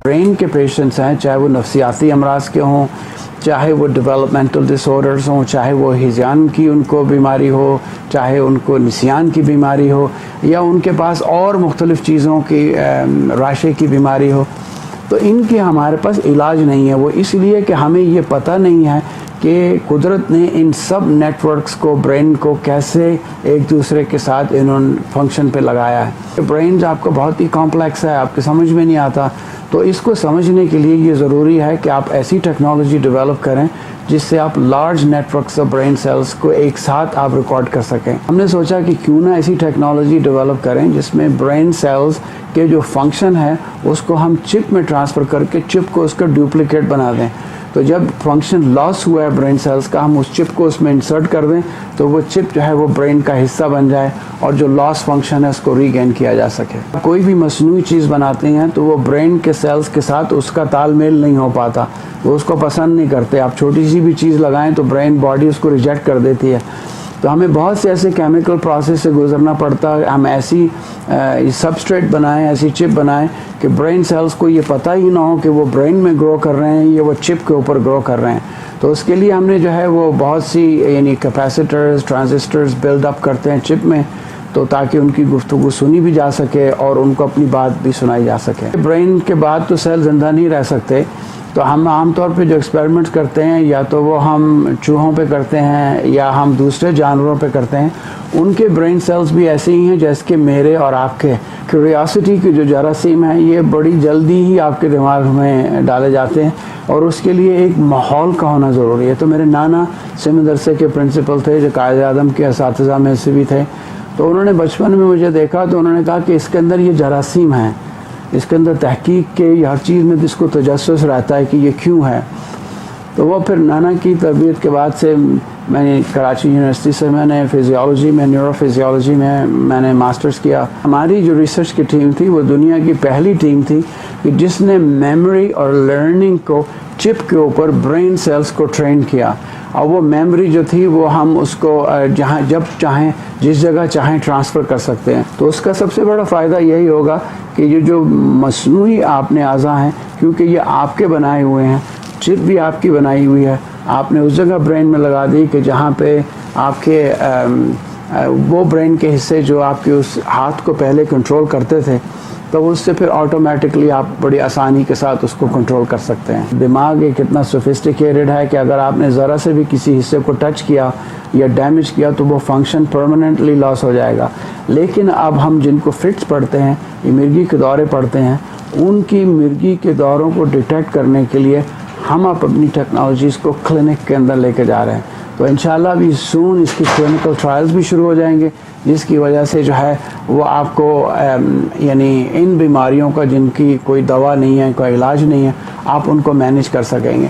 Brain के patients हैं, चाहे वो नफसियाती अमराज के हों, चाहे वो डेवलपमेंटल डिसऑर्डर्स हों, चाहे वो हिजान की उनको बीमारी हो, चाहे उनको निसियान की बीमारी हो, या उनके पास और मुख्तलिफ़ चीज़ों की राशे की बीमारी हो, तो इनकी हमारे पास इलाज नहीं है। वो इसलिए कि हमें ये पता नहीं है कि कुदरत ने इन सब नेटवर्क्स को, ब्रेन को कैसे एक दूसरे के साथ इन्होंने फंक्शन पे लगाया है। ब्रेन आपका बहुत ही कॉम्प्लेक्स है, आपके समझ में नहीं आता। तो इसको समझने के लिए ये ज़रूरी है कि आप ऐसी टेक्नोलॉजी डेवलप करें जिससे आप large networks of brain cells को एक साथ आप रिकॉर्ड कर सकें। हमने सोचा कि क्यों ना ऐसी टेक्नोलॉजी डेवलप करें जिसमें ब्रेन सेल्स के जो फंक्शन है उसको हम चिप में ट्रांसफ़र करके चिप को उसका डुप्लिकेट बना दें। तो जब फंक्शन लॉस हुआ है ब्रेन सेल्स का, हम उस चिप को उसमें इंसर्ट कर दें तो वो चिप जो है वो ब्रेन का हिस्सा बन जाए और जो लॉस फंक्शन है उसको रीगेन किया जा सके। कोई भी मसनूई चीज़ बनाते हैं तो वो ब्रेन के सेल्स के साथ उसका तालमेल नहीं हो पाता, वो उसको पसंद नहीं करते। आप छोटी सी भी चीज़ लगाएं तो ब्रेन बॉडी उसको रिजेक्ट कर देती है। तो हमें बहुत से ऐसे केमिकल प्रोसेस से गुजरना पड़ता है। हम ऐसी सबस्ट्रेट बनाएं, ऐसी चिप बनाएं कि ब्रेन सेल्स को ये पता ही ना हो कि वो ब्रेन में ग्रो कर रहे हैं या वो चिप के ऊपर ग्रो कर रहे हैं। तो उसके लिए हमने जो है वो बहुत सी यानी कैपेसिटर्स, ट्रांजिस्टर्स बिल्ड अप करते हैं चिप में, तो ताकि उनकी गुफ्तगू सुनी भी जा सके और उनको अपनी बात भी सुनाई जा सके। ब्रेन के बाद तो सेल ज़िंदा नहीं रह सकते, तो हम आमतौर पे जो एक्सपेरिमेंट्स करते हैं या तो वो हम चूहों पे करते हैं या हम दूसरे जानवरों पे करते हैं। उनके ब्रेन सेल्स भी ऐसे ही हैं जैसे कि मेरे और आपके। क्यूरियोसिटी की जो जरासीम है ये बड़ी जल्दी ही आपके दिमाग में डाले जाते हैं और उसके लिए एक माहौल का होना ज़रूरी है। तो मेरे नाना से मदरसे के प्रिंसिपल थे जो कायद-ए-आज़म के असातिज़ा में से भी थे, तो उन्होंने बचपन में मुझे देखा तो उन्होंने कहा कि इसके अंदर ये जरासीम हैं, इसके अंदर तहकीक के हर चीज़ में जिसको तजस्सुस रहता है कि ये क्यों है। तो वो फिर नाना की तरबियत के बाद से मैंने कराची यूनिवर्सिटी से मैंने फिजियोलॉजी में, न्यूरोफिजियोलॉजी में मैंने मास्टर्स किया। हमारी जो रिसर्च की टीम थी वो दुनिया की पहली टीम थी कि जिसने मेमोरी और लर्निंग को चिप के ऊपर ब्रेन सेल्स को ट्रेन किया। और वो मेमोरी जो थी वो हम उसको जहाँ जब चाहें जिस जगह चाहें ट्रांसफ़र कर सकते हैं। तो उसका सबसे बड़ा फ़ायदा यही होगा कि ये जो मसनूई आपने अज़ा हैं, क्योंकि ये आपके बनाए हुए हैं, चिप भी आपकी बनाई हुई है, आपने उस जगह ब्रेन में लगा दी कि जहाँ पे आपके वो ब्रेन के हिस्से जो आपके उस हाथ को पहले कंट्रोल करते थे, तो उससे फिर ऑटोमेटिकली आप बड़ी आसानी के साथ उसको कंट्रोल कर सकते हैं। दिमाग एक इतना सोफिस्टिकेटेड है कि अगर आपने ज़रा से भी किसी हिस्से को टच किया या डैमेज किया तो वो फंक्शन परमानेंटली लॉस हो जाएगा। लेकिन अब हम जिनको फिट्स पढ़ते हैं, ये मिर्गी के दौरे पढ़ते हैं, उनकी मिर्गी के दौरों को डिटेक्ट करने के लिए हम अब अपनी टेक्नोलॉजीज़ को क्लिनिक के अंदर लेके जा रहे हैं। तो इंशाल्लाह भी सून इसकी क्लिनिकल ट्रायल्स भी शुरू हो जाएंगे, जिसकी वजह से जो है वो आपको यानी इन बीमारियों का जिनकी कोई दवा नहीं है, कोई इलाज नहीं है, आप उनको मैनेज कर सकेंगे।